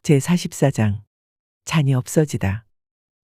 제44장 잔이 없어지다.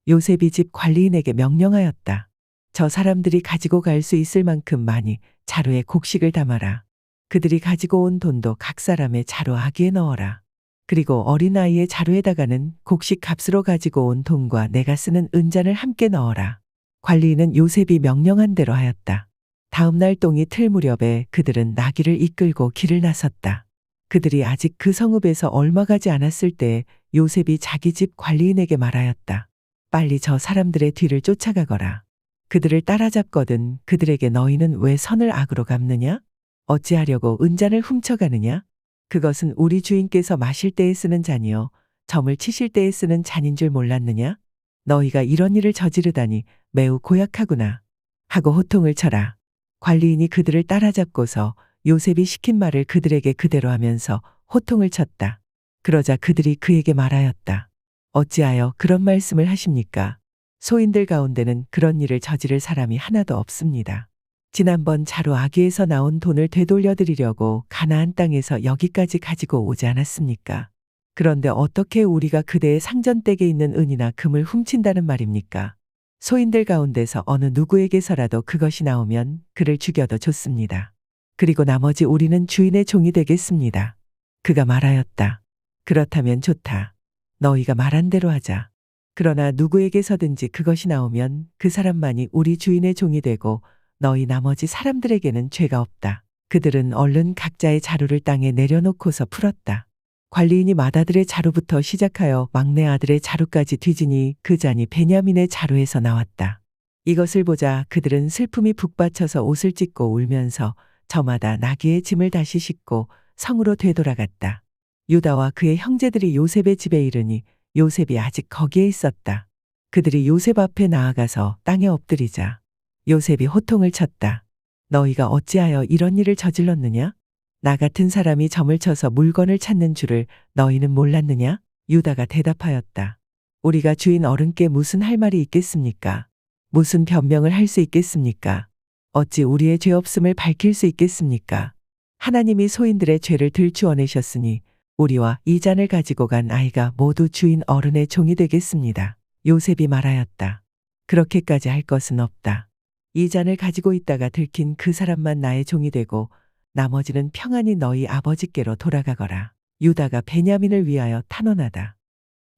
요셉이 집 관리인에게 명령하였다. 저 사람들이 가지고 갈 수 있을 만큼 많이 자루에 곡식을 담아라. 그들이 가지고 온 돈도 각 사람의 자루 아기에 넣어라. 그리고 어린아이의 자루에다가는 곡식 값으로 가지고 온 돈과 내가 쓰는 은잔을 함께 넣어라. 관리인은 요셉이 명령한 대로 하였다. 다음 날 똥이 틀 무렵에 그들은 나귀를 이끌고 길을 나섰다. 그들이 아직 그 성읍에서 얼마 가지 않았을 때 요셉이 자기 집 관리인에게 말하였다. 빨리 저 사람들의 뒤를 쫓아가거라. 그들을 따라잡거든 그들에게 너희는 왜 선을 악으로 갚느냐? 어찌하려고 은잔을 훔쳐가느냐? 그것은 우리 주인께서 마실 때에 쓰는 잔이요 점을 치실 때에 쓰는 잔인 줄 몰랐느냐? 너희가 이런 일을 저지르다니 매우 고약하구나. 하고 호통을 쳐라. 관리인이 그들을 따라잡고서 요셉이 시킨 말을 그들에게 그대로 하면서 호통을 쳤다. 그러자 그들이 그에게 말하였다. 어찌하여 그런 말씀을 하십니까? 소인들 가운데는 그런 일을 저지를 사람이 하나도 없습니다. 지난번 자루 아기에서 나온 돈을 되돌려 드리려고 가나안 땅에서 여기까지 가지고 오지 않았습니까? 그런데 어떻게 우리가 그대의 상전댁에 있는 은이나 금을 훔친다는 말입니까? 소인들 가운데서 어느 누구에게서라도 그것이 나오면 그를 죽여도 좋습니다. 그리고 나머지 우리는 주인의 종이 되겠습니다. 그가 말하였다. 그렇다면 좋다. 너희가 말한 대로 하자. 그러나 누구에게서든지 그것이 나오면 그 사람만이 우리 주인의 종이 되고 너희 나머지 사람들에게는 죄가 없다. 그들은 얼른 각자의 자루를 땅에 내려놓고서 풀었다. 관리인이 맏아들의 자루부터 시작하여 막내 아들의 자루까지 뒤지니 그 잔이 베냐민의 자루에서 나왔다. 이것을 보자 그들은 슬픔이 북받쳐서 옷을 찢고 울면서 저마다 나귀의 짐을 다시 싣고 성으로 되돌아갔다. 유다와 그의 형제들이 요셉의 집에 이르니 요셉이 아직 거기에 있었다. 그들이 요셉 앞에 나아가서 땅에 엎드리자 요셉이 호통을 쳤다. 너희가 어찌하여 이런 일을 저질렀느냐? 나 같은 사람이 점을 쳐서 물건을 찾는 줄을 너희는 몰랐느냐? 유다가 대답하였다. 우리가 주인 어른께 무슨 할 말이 있겠습니까? 무슨 변명을 할 수 있겠습니까? 어찌 우리의 죄 없음을 밝힐 수 있겠습니까? 하나님이 소인들의 죄를 들추어내셨으니 우리와 이 잔을 가지고 간 아이가 모두 주인 어른의 종이 되겠습니다. 요셉이 말하였다. 그렇게까지 할 것은 없다. 이 잔을 가지고 있다가 들킨 그 사람만 나의 종이 되고 나머지는 평안히 너희 아버지께로 돌아가거라. 유다가 베냐민을 위하여 탄원하다.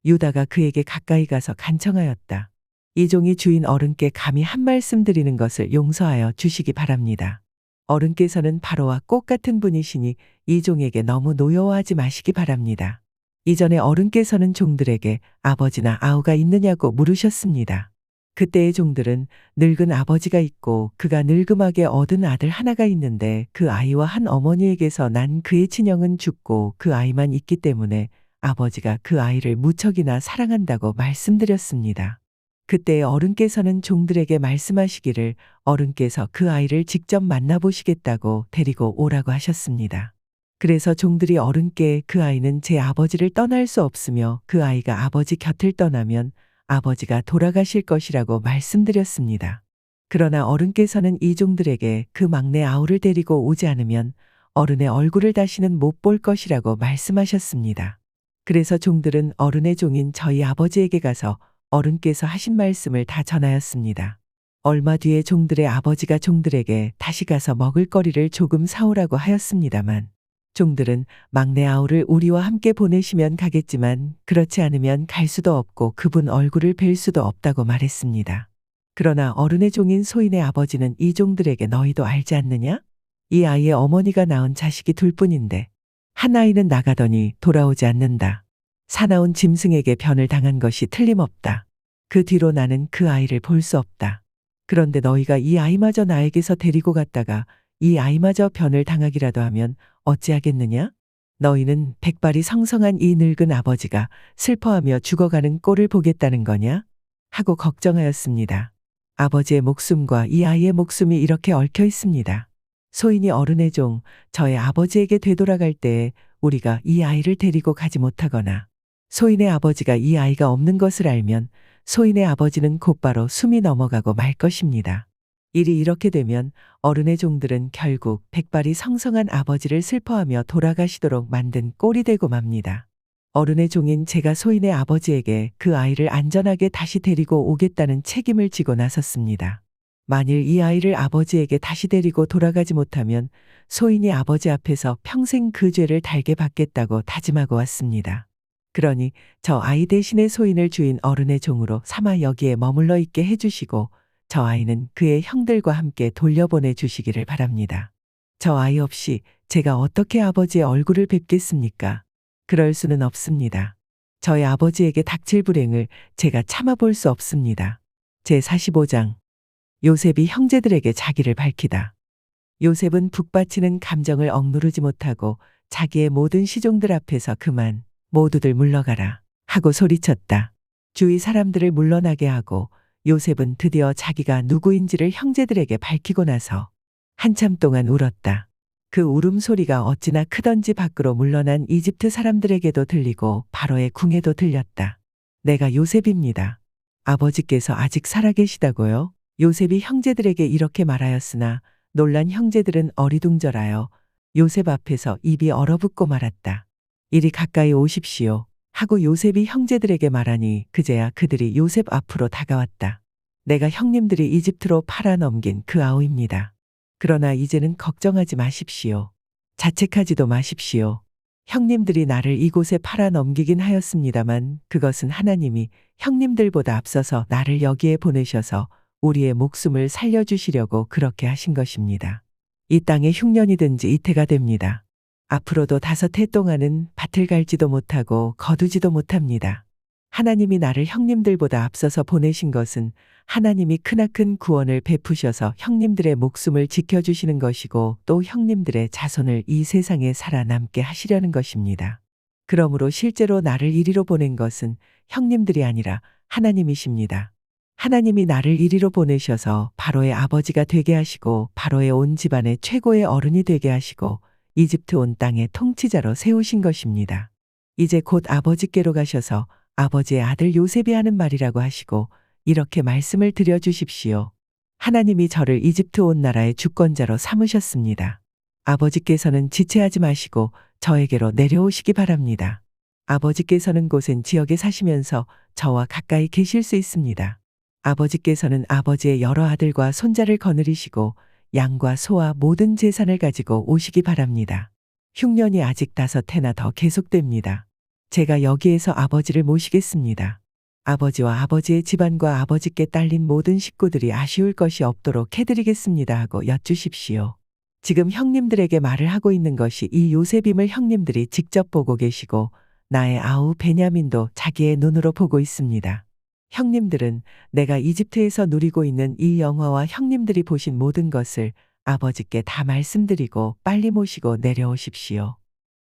유다가 그에게 가까이 가서 간청하였다. 이 종이 주인 어른께 감히 한 말씀 드리는 것을 용서하여 주시기 바랍니다. 어른께서는 바로와 꽃 같은 분이시니 이 종에게 너무 노여워하지 마시기 바랍니다. 이전에 어른께서는 종들에게 아버지나 아우가 있느냐고 물으셨습니다. 그때의 종들은 늙은 아버지가 있고 그가 늙음하게 얻은 아들 하나가 있는데 그 아이와 한 어머니에게서 난 그의 친형은 죽고 그 아이만 있기 때문에 아버지가 그 아이를 무척이나 사랑한다고 말씀드렸습니다. 그때 어른께서는 종들에게 말씀하시기를 어른께서 그 아이를 직접 만나보시겠다고 데리고 오라고 하셨습니다. 그래서 종들이 어른께 그 아이는 제 아버지를 떠날 수 없으며 그 아이가 아버지 곁을 떠나면 아버지가 돌아가실 것이라고 말씀드렸습니다. 그러나 어른께서는 이 종들에게 그 막내 아우를 데리고 오지 않으면 어른의 얼굴을 다시는 못 볼 것이라고 말씀하셨습니다. 그래서 종들은 어른의 종인 저희 아버지에게 가서 어른께서 하신 말씀을 다 전하였습니다. 얼마 뒤에 종들의 아버지가 종들에게 다시 가서 먹을 거리를 조금 사오라고 하였습니다만 종들은 막내 아우를 우리와 함께 보내시면 가겠지만 그렇지 않으면 갈 수도 없고 그분 얼굴을 뵐 수도 없다고 말했습니다. 그러나 어른의 종인 소인의 아버지는 이 종들에게 너희도 알지 않느냐? 이 아이의 어머니가 낳은 자식이 둘뿐인데 한 아이는 나가더니 돌아오지 않는다. 사나운 짐승에게 변을 당한 것이 틀림없다. 그 뒤로 나는 그 아이를 볼 수 없다. 그런데 너희가 이 아이마저 나에게서 데리고 갔다가 이 아이마저 변을 당하기라도 하면 어찌하겠느냐? 너희는 백발이 성성한 이 늙은 아버지가 슬퍼하며 죽어가는 꼴을 보겠다는 거냐? 하고 걱정하였습니다. 아버지의 목숨과 이 아이의 목숨이 이렇게 얽혀 있습니다. 소인이 어른의 종, 저의 아버지에게 되돌아갈 때에 우리가 이 아이를 데리고 가지 못하거나 소인의 아버지가 이 아이가 없는 것을 알면 소인의 아버지는 곧바로 숨이 넘어가고 말 것입니다. 일이 이렇게 되면 어른의 종들은 결국 백발이 성성한 아버지를 슬퍼하며 돌아가시도록 만든 꼴이 되고 맙니다. 어른의 종인 제가 소인의 아버지에게 그 아이를 안전하게 다시 데리고 오겠다는 책임을 지고 나섰습니다. 만일 이 아이를 아버지에게 다시 데리고 돌아가지 못하면 소인이 아버지 앞에서 평생 그 죄를 달게 받겠다고 다짐하고 왔습니다. 그러니 저 아이 대신에 소인을 주인 어른의 종으로 삼아 여기에 머물러 있게 해주시고 저 아이는 그의 형들과 함께 돌려보내 주시기를 바랍니다. 저 아이 없이 제가 어떻게 아버지의 얼굴을 뵙겠습니까? 그럴 수는 없습니다. 저희 아버지에게 닥칠 불행을 제가 참아볼 수 없습니다. 제45장 요셉이 형제들에게 자기를 밝히다. 요셉은 북받치는 감정을 억누르지 못하고 자기의 모든 시종들 앞에서 그만 모두들 물러가라 하고 소리쳤다. 주위 사람들을 물러나게 하고 요셉은 드디어 자기가 누구인지를 형제들에게 밝히고 나서 한참 동안 울었다. 그 울음소리가 어찌나 크던지 밖으로 물러난 이집트 사람들에게도 들리고 바로의 궁에도 들렸다. 내가 요셉입니다. 아버지께서 아직 살아계시다고요? 요셉이 형제들에게 이렇게 말하였으나 놀란 형제들은 어리둥절하여 요셉 앞에서 입이 얼어붙고 말았다. 이리 가까이 오십시오 하고 요셉이 형제들에게 말하니 그제야 그들이 요셉 앞으로 다가왔다. 내가 형님들이 이집트로 팔아넘긴 그 아우입니다. 그러나 이제는 걱정하지 마십시오. 자책하지도 마십시오. 형님들이 나를 이곳에 팔아넘기긴 하였습니다만 그것은 하나님이 형님들보다 앞서서 나를 여기에 보내셔서 우리의 목숨을 살려주시려고 그렇게 하신 것입니다. 이 땅에 흉년이든지 이태가 됩니다. 앞으로도 5해 동안은 밭을 갈지도 못하고 거두지도 못합니다. 하나님이 나를 형님들보다 앞서서 보내신 것은 하나님이 크나큰 구원을 베푸셔서 형님들의 목숨을 지켜주시는 것이고 또 형님들의 자손을 이 세상에 살아남게 하시려는 것입니다. 그러므로 실제로 나를 이리로 보낸 것은 형님들이 아니라 하나님이십니다. 하나님이 나를 이리로 보내셔서 바로의 아버지가 되게 하시고 바로의 온 집안의 최고의 어른이 되게 하시고 이집트 온 땅의 통치자로 세우신 것입니다. 이제 곧 아버지께로 가셔서 아버지의 아들 요셉이 하는 말이라고 하시고 이렇게 말씀을 드려주십시오. 하나님이 저를 이집트 온 나라의 주권자로 삼으셨습니다. 아버지께서는 지체하지 마시고 저에게로 내려오시기 바랍니다. 아버지께서는 고센 지역에 사시면서 저와 가까이 계실 수 있습니다. 아버지께서는 아버지의 여러 아들과 손자를 거느리시고 양과 소와 모든 재산을 가지고 오시기 바랍니다. 흉년이 아직 5해나 더 계속됩니다. 제가 여기에서 아버지를 모시겠습니다. 아버지와 아버지의 집안과 아버지께 딸린 모든 식구들이 아쉬울 것이 없도록 해드리겠습니다 하고 여쭈십시오. 지금 형님들에게 말을 하고 있는 것이 이 요셉임을 형님들이 직접 보고 계시고 나의 아우 베냐민도 자기의 눈으로 보고 있습니다. 형님들은 내가 이집트에서 누리고 있는 이 영화와 형님들이 보신 모든 것을 아버지께 다 말씀드리고 빨리 모시고 내려오십시오.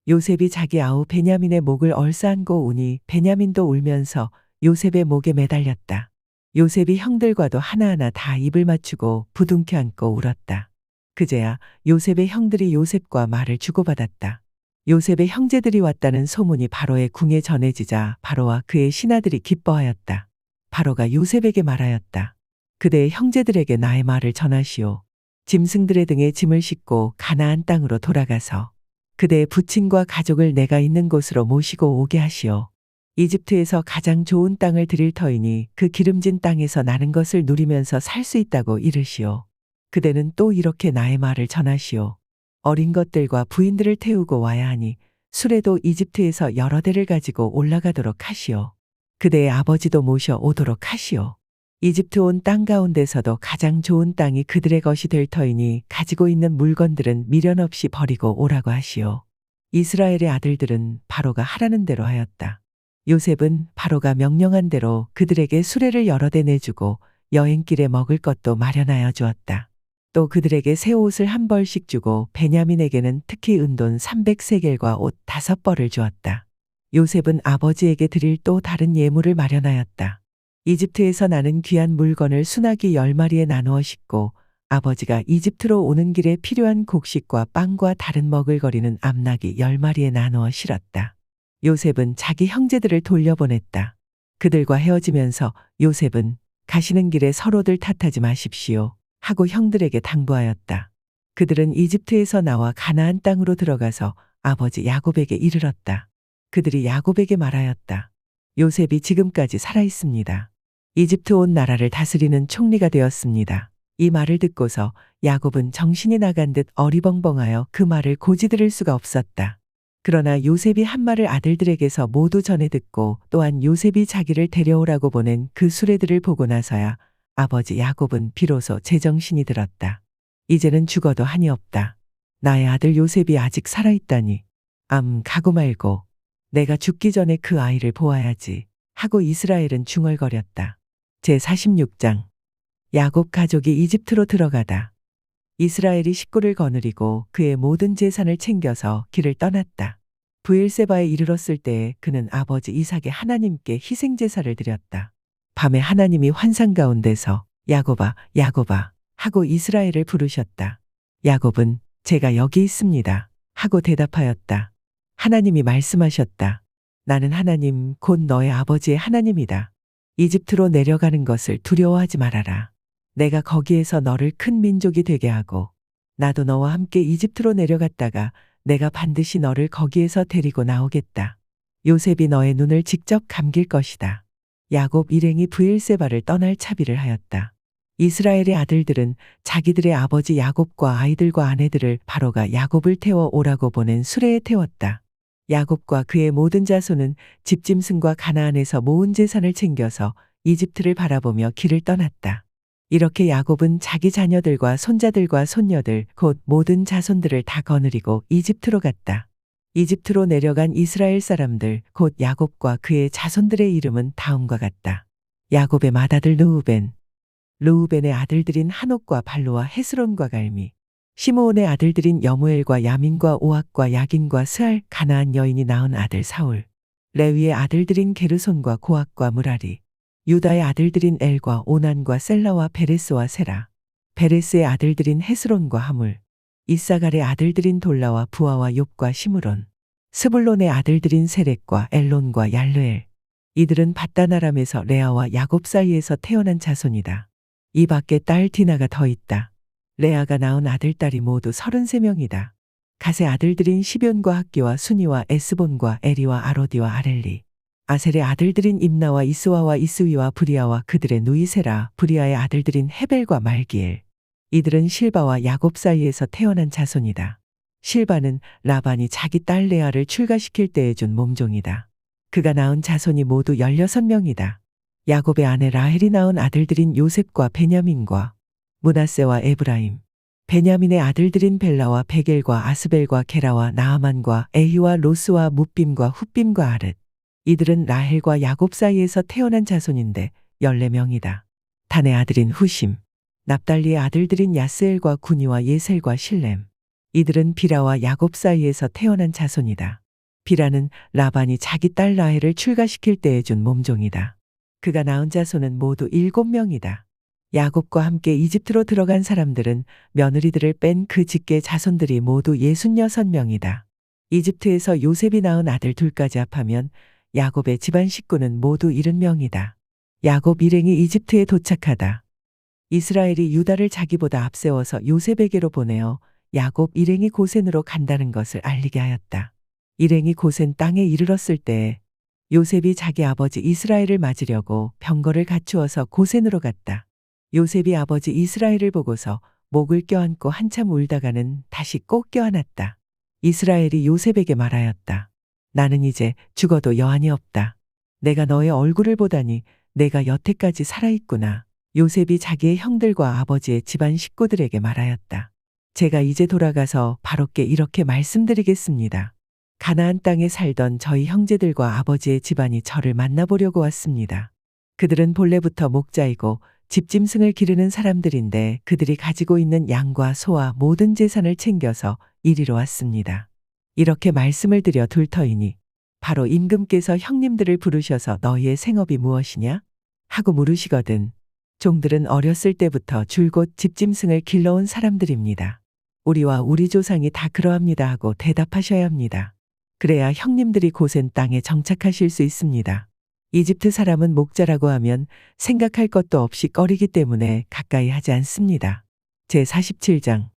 요셉이 자기 아우 베냐민의 목을 얼싸안고 우니 베냐민도 울면서 요셉의 목에 매달렸다. 요셉이 형들과도 하나하나 다 입을 맞추고 부둥켜 안고 울었다. 그제야 요셉의 형들이 요셉과 말을 주고받았다. 요셉의 형제들이 왔다는 소문이 바로의 궁에 전해지자 바로와 그의 신하들이 기뻐하였다. 바로가 요셉에게 말하였다. 그대의 형제들에게 나의 말을 전하시오. 짐승들의 등에 짐을 싣고 가나안 땅으로 돌아가서 그대의 부친과 가족을 내가 있는 곳으로 모시고 오게 하시오. 이집트에서 가장 좋은 땅을 드릴 터이니 그 기름진 땅에서 나는 것을 누리면서 살 수 있다고 이르시오. 그대는 또 이렇게 나의 말을 전하시오. 어린 것들과 부인들을 태우고 와야 하니 수레도 이집트에서 여러 대를 가지고 올라가도록 하시오. 그대의 아버지도 모셔 오도록 하시오. 이집트 온 땅 가운데서도 가장 좋은 땅이 그들의 것이 될 터이니 가지고 있는 물건들은 미련 없이 버리고 오라고 하시오. 이스라엘의 아들들은 바로가 하라는 대로 하였다. 요셉은 바로가 명령한 대로 그들에게 수레를 여러 대 내주고 여행길에 먹을 것도 마련하여 주었다. 또 그들에게 새 옷을 한 벌씩 주고 베냐민에게는 특히 은돈 300세겔과 옷 5벌을 주었다. 요셉은 아버지에게 드릴 또 다른 예물을 마련하였다. 이집트에서 나는 귀한 물건을 수나기 10마리에 나누어 싣고 아버지가 이집트로 오는 길에 필요한 곡식과 빵과 다른 먹을거리는 암나귀 10마리에 나누어 실었다. 요셉은 자기 형제들을 돌려보냈다. 그들과 헤어지면서 요셉은 가시는 길에 서로들 탓하지 마십시오 하고 형들에게 당부하였다. 그들은 이집트에서 나와 가나안 땅으로 들어가서 아버지 야곱에게 이르렀다. 그들이 야곱에게 말하였다. 요셉이 지금까지 살아 있습니다. 이집트 온 나라를 다스리는 총리가 되었습니다. 이 말을 듣고서 야곱은 정신이 나간 듯 어리벙벙하여 그 말을 고지 들을 수가 없었다. 그러나 요셉이 한 말을 아들들에게서 모두 전해 듣고 또한 요셉이 자기를 데려오라고 보낸 그 수레들을 보고 나서야 아버지 야곱은 비로소 제정신이 들었다. 이제는 죽어도 한이 없다. 나의 아들 요셉이 아직 살아있다니. 가고 말고 내가 죽기 전에 그 아이를 보아야지 하고 이스라엘은 중얼거렸다. 제46장 야곱 가족이 이집트로 들어가다. 이스라엘이 식구를 거느리고 그의 모든 재산을 챙겨서 길을 떠났다. 브엘세바에 이르렀을 때에 그는 아버지 이삭의 하나님께 희생제사를 드렸다. 밤에 하나님이 환상 가운데서 야곱아, 야곱아 하고 이스라엘을 부르셨다. 야곱은 제가 여기 있습니다 하고 대답하였다. 하나님이 말씀하셨다. 나는 하나님 곧 너의 아버지의 하나님이다. 이집트로 내려가는 것을 두려워하지 말아라. 내가 거기에서 너를 큰 민족이 되게 하고 나도 너와 함께 이집트로 내려갔다가 내가 반드시 너를 거기에서 데리고 나오겠다. 요셉이 너의 눈을 직접 감길 것이다. 야곱 일행이 브엘세바를 떠날 차비를 하였다. 이스라엘의 아들들은 자기들의 아버지 야곱과 아이들과 아내들을 바로가 야곱을 태워 오라고 보낸 수레에 태웠다. 야곱과 그의 모든 자손은 집짐승과 가나안에서 모은 재산을 챙겨서 이집트를 바라보며 길을 떠났다. 이렇게 야곱은 자기 자녀들과 손자들과 손녀들 곧 모든 자손들을 다 거느리고 이집트로 갔다. 이집트로 내려간 이스라엘 사람들 곧 야곱과 그의 자손들의 이름은 다음과 같다. 야곱의 맏아들 르우벤, 르우벤의 아들들인 한옥과 발로와 헤스론과 갈미, 시므온의 아들들인 여무엘과 야민과 오악과 야긴과 스알, 가나안 여인이 낳은 아들 사울, 레위의 아들들인 게르손과 고악과 무라리, 유다의 아들들인 엘과 오난과 셀라와 베레스와 세라, 베레스의 아들들인 헤스론과 하물, 이사갈의 아들들인 돌라와 부하와 욥과 시므론, 스불론의 아들들인 세렉과 엘론과 얄르엘. 이들은 밧다나람에서 레아와 야곱 사이에서 태어난 자손이다. 이 밖에 딸 디나가 더 있다. 레아가 낳은 아들딸이 모두 33명이다. 갓의 아들들인 시변과 학기와 순이와 에스본과 에리와 아로디와 아렐리. 아셀의 아들들인 임나와 이스와와 이스위와 브리아와 그들의 누이세라, 브리아의 아들들인 헤벨과 말기엘. 이들은 실바와 야곱 사이에서 태어난 자손이다. 실바는 라반이 자기 딸 레아를 출가시킬 때에 준 몸종이다. 그가 낳은 자손이 모두 16명이다. 야곱의 아내 라헬이 낳은 아들들인 요셉과 베냐민과 므낫세와 에브라임. 베냐민의 아들들인 벨라와 베겔과 아스벨과 게라와 나아만과 에히와 로스와 뭇빔과 훗빔과 아릇. 이들은 라헬과 야곱 사이에서 태어난 자손인데 14명이다. 단의 아들인 후심. 납달리의 아들들인 야스엘과 구니와 예셀과 실렘. 이들은 비라와 야곱 사이에서 태어난 자손이다. 비라는 라반이 자기 딸 라헬을 출가시킬 때에 준 몸종이다. 그가 낳은 자손은 모두 7명이다. 야곱과 함께 이집트로 들어간 사람들은 며느리들을 뺀 그 직계 자손들이 모두 66명이다. 이집트에서 요셉이 낳은 아들 둘까지 합하면 야곱의 집안 식구는 모두 70명이다. 야곱 일행이 이집트에 도착하다. 이스라엘이 유다를 자기보다 앞세워서 요셉에게로 보내어 야곱 일행이 고센으로 간다는 것을 알리게 하였다. 일행이 고센 땅에 이르렀을 때에 요셉이 자기 아버지 이스라엘을 맞으려고 병거를 갖추어서 고센으로 갔다. 요셉이 아버지 이스라엘을 보고서 목을 껴안고 한참 울다가는 다시 꼭 껴안았다. 이스라엘이 요셉에게 말하였다. 나는 이제 죽어도 여한이 없다. 내가 너의 얼굴을 보다니 내가 여태까지 살아있구나. 요셉이 자기의 형들과 아버지의 집안 식구들에게 말하였다. 제가 이제 돌아가서 바로께 이렇게 말씀드리겠습니다. 가나안 땅에 살던 저희 형제들과 아버지의 집안이 저를 만나보려고 왔습니다. 그들은 본래부터 목자이고 집짐승을 기르는 사람들인데 그들이 가지고 있는 양과 소와 모든 재산을 챙겨서 이리로 왔습니다. 이렇게 말씀을 드려 둘 터이니 바로 임금께서 형님들을 부르셔서 너희의 생업이 무엇이냐? 하고 물으시거든. 종들은 어렸을 때부터 줄곧 집짐승을 길러온 사람들입니다. 우리와 우리 조상이 다 그러합니다 하고 대답하셔야 합니다. 그래야 형님들이 고센 땅에 정착하실 수 있습니다. 이집트 사람은 목자라고 하면 생각할 것도 없이 꺼리기 때문에 가까이 하지 않습니다. 제47장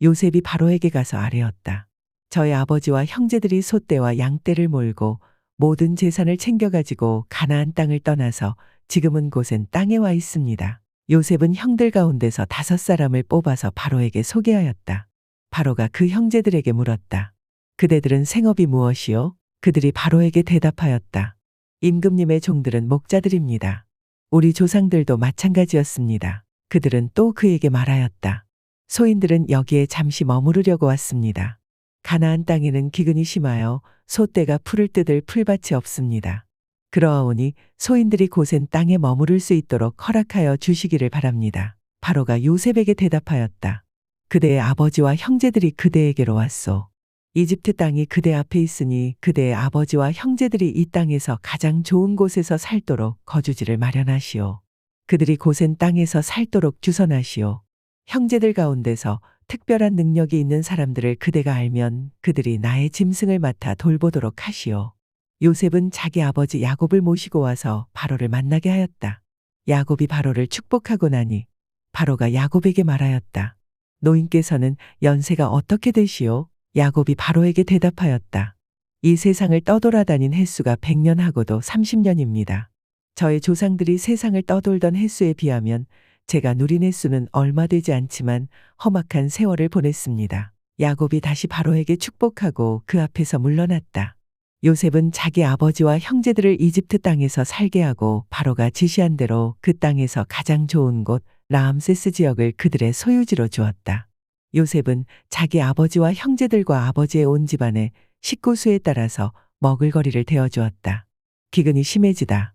요셉이 바로에게 가서 아뢰었다. 저의 아버지와 형제들이 소떼와 양떼를 몰고 모든 재산을 챙겨가지고 가나안 땅을 떠나서 지금은 고센 땅에 와 있습니다. 요셉은 형들 가운데서 5사람을 뽑아서 바로에게 소개하였다. 바로가 그 형제들에게 물었다. 그대들은 생업이 무엇이요? 그들이 바로에게 대답하였다. 임금님의 종들은 목자들입니다. 우리 조상들도 마찬가지였습니다. 그들은 또 그에게 말하였다. 소인들은 여기에 잠시 머무르려고 왔습니다. 가나안 땅에는 기근이 심하여 소떼가 풀을 뜯을 풀밭이 없습니다. 그러하오니 소인들이 고센 땅에 머무를 수 있도록 허락하여 주시기를 바랍니다. 바로가 요셉에게 대답하였다. 그대의 아버지와 형제들이 그대에게로 왔소. 이집트 땅이 그대 앞에 있으니 그대의 아버지와 형제들이 이 땅에서 가장 좋은 곳에서 살도록 거주지를 마련하시오. 그들이 고센 땅에서 살도록 주선하시오. 형제들 가운데서 특별한 능력이 있는 사람들을 그대가 알면 그들이 나의 짐승을 맡아 돌보도록 하시오. 요셉은 자기 아버지 야곱을 모시고 와서 바로를 만나게 하였다. 야곱이 바로를 축복하고 나니 바로가 야곱에게 말하였다. 노인께서는 연세가 어떻게 되시오? 야곱이 바로에게 대답하였다. 이 세상을 떠돌아다닌 횟수가 100년하고도 30년입니다. 저의 조상들이 세상을 떠돌던 횟수에 비하면 제가 누린 횟수는 얼마 되지 않지만 험악한 세월을 보냈습니다. 야곱이 다시 바로에게 축복하고 그 앞에서 물러났다. 요셉은 자기 아버지와 형제들을 이집트 땅에서 살게 하고 바로가 지시한 대로 그 땅에서 가장 좋은 곳 라암세스 지역을 그들의 소유지로 주었다. 요셉은 자기 아버지와 형제들과 아버지의 온 집안의 식구수에 따라서 먹을거리를 대어주었다. 기근이 심해지다.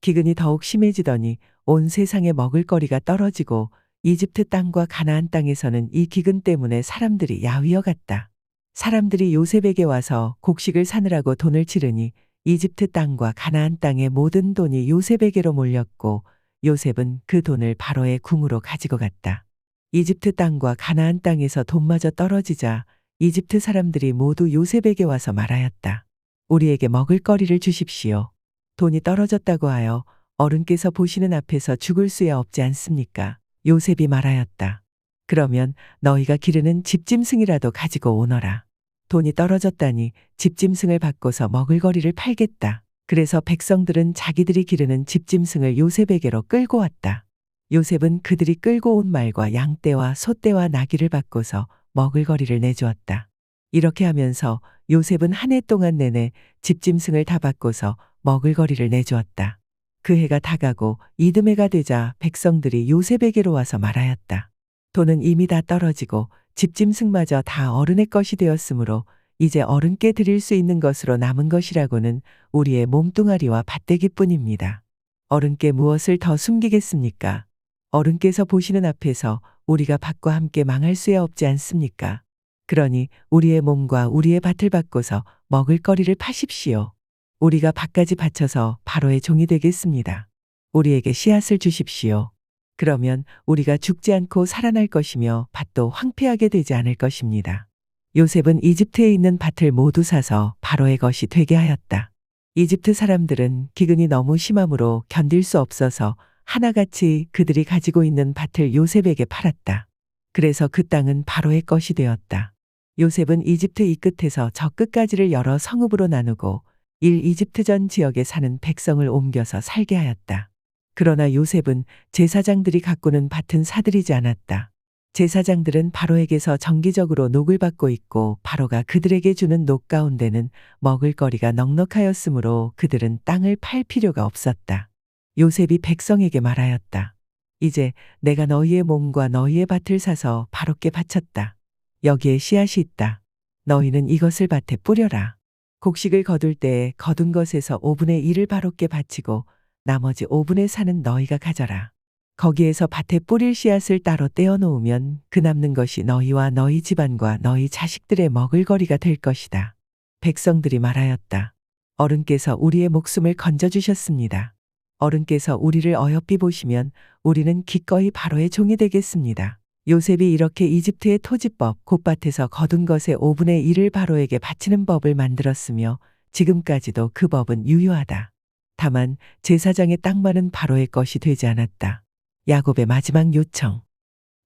기근이 더욱 심해지더니 온 세상에 먹을거리가 떨어지고 이집트 땅과 가나안 땅에서는 이 기근 때문에 사람들이 야위어 갔다. 사람들이 요셉에게 와서 곡식을 사느라고 돈을 치르니 이집트 땅과 가나안 땅의 모든 돈이 요셉에게로 몰렸고 요셉은 그 돈을 바로의 궁으로 가지고 갔다. 이집트 땅과 가나안 땅에서 돈마저 떨어지자 이집트 사람들이 모두 요셉에게 와서 말하였다. 우리에게 먹을거리를 주십시오. 돈이 떨어졌다고 하여 어른께서 보시는 앞에서 죽을 수야 없지 않습니까? 요셉이 말하였다. 그러면 너희가 기르는 집짐승이라도 가지고 오너라. 돈이 떨어졌다니 집짐승을 바꿔서 먹을거리를 팔겠다. 그래서 백성들은 자기들이 기르는 집짐승을 요셉에게로 끌고 왔다. 요셉은 그들이 끌고 온 말과 양떼와 소떼와 나귀를 바꿔서 먹을거리를 내주었다. 이렇게 하면서 요셉은 한 해 동안 내내 집짐승을 다 바꿔서 먹을거리를 내주었다. 그 해가 다가고 이듬해가 되자 백성들이 요셉에게로 와서 말하였다. 돈은 이미 다 떨어지고 집짐승마저 다 어른의 것이 되었으므로 이제 어른께 드릴 수 있는 것으로 남은 것이라고는 우리의 몸뚱아리와 밭대기뿐입니다. 어른께 무엇을 더 숨기겠습니까? 어른께서 보시는 앞에서 우리가 밭과 함께 망할 수야 없지 않습니까? 그러니 우리의 몸과 우리의 밭을 바꿔서 먹을거리를 파십시오. 우리가 밭까지 바쳐서 바로의 종이 되겠습니다. 우리에게 씨앗을 주십시오. 그러면 우리가 죽지 않고 살아날 것이며 밭도 황폐하게 되지 않을 것입니다. 요셉은 이집트에 있는 밭을 모두 사서 바로의 것이 되게 하였다. 이집트 사람들은 기근이 너무 심함으로 견딜 수 없어서 하나같이 그들이 가지고 있는 밭을 요셉에게 팔았다. 그래서 그 땅은 바로의 것이 되었다. 요셉은 이집트 이 끝에서 저 끝까지를 여러 성읍으로 나누고 이집트 전 지역에 사는 백성을 옮겨서 살게 하였다. 그러나 요셉은 제사장들이 가꾸는 밭은 사들이지 않았다. 제사장들은 바로에게서 정기적으로 녹을 받고 있고 바로가 그들에게 주는 녹 가운데는 먹을거리가 넉넉하였으므로 그들은 땅을 팔 필요가 없었다. 요셉이 백성에게 말하였다. 이제 내가 너희의 몸과 너희의 밭을 사서 바로께 바쳤다. 여기에 씨앗이 있다. 너희는 이것을 밭에 뿌려라. 곡식을 거둘 때에 거둔 것에서 5분의 1을 바로께 바치고 나머지 5분의 4는 너희가 가져라. 거기에서 밭에 뿌릴 씨앗을 따로 떼어 놓으면 그 남는 것이 너희와 너희 집안과 너희 자식들의 먹을거리가 될 것이다. 백성들이 말하였다. 어른께서 우리의 목숨을 건져주셨습니다. 어른께서 우리를 어여삐 보시면 우리는 기꺼이 바로의 종이 되겠습니다. 요셉이 이렇게 이집트의 토지법 곧 밭에서 거둔 것의 5분의 1을 바로에게 바치는 법을 만들었으며 지금까지도 그 법은 유효하다. 다만 제사장의 땅만은 바로의 것이 되지 않았다. 야곱의 마지막 요청.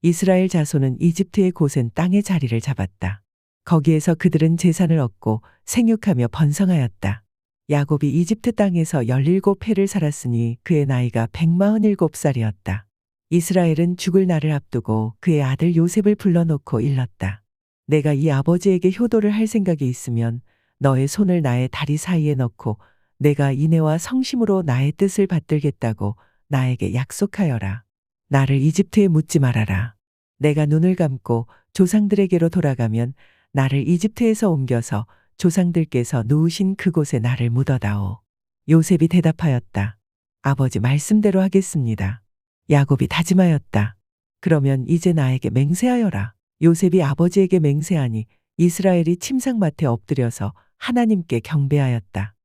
이스라엘 자손은 이집트의 고센 땅의 자리를 잡았다. 거기에서 그들은 재산을 얻고 생육하며 번성하였다. 야곱이 이집트 땅에서 17해를 살았으니 그의 나이가 147살이었다. 이스라엘은 죽을 날을 앞두고 그의 아들 요셉을 불러놓고 일렀다. 내가 이 아버지에게 효도를 할 생각이 있으면 너의 손을 나의 다리 사이에 넣고 내가 이내와 성심으로 나의 뜻을 받들겠다고 나에게 약속하여라. 나를 이집트에 묻지 말아라. 내가 눈을 감고 조상들에게로 돌아가면 나를 이집트에서 옮겨서 조상들께서 누우신 그곳에 나를 묻어다오. 요셉이 대답하였다. 아버지 말씀대로 하겠습니다. 야곱이 다짐하였다. 그러면 이제 나에게 맹세하여라. 요셉이 아버지에게 맹세하니 이스라엘이 침상맡에 엎드려서 하나님께 경배하였다.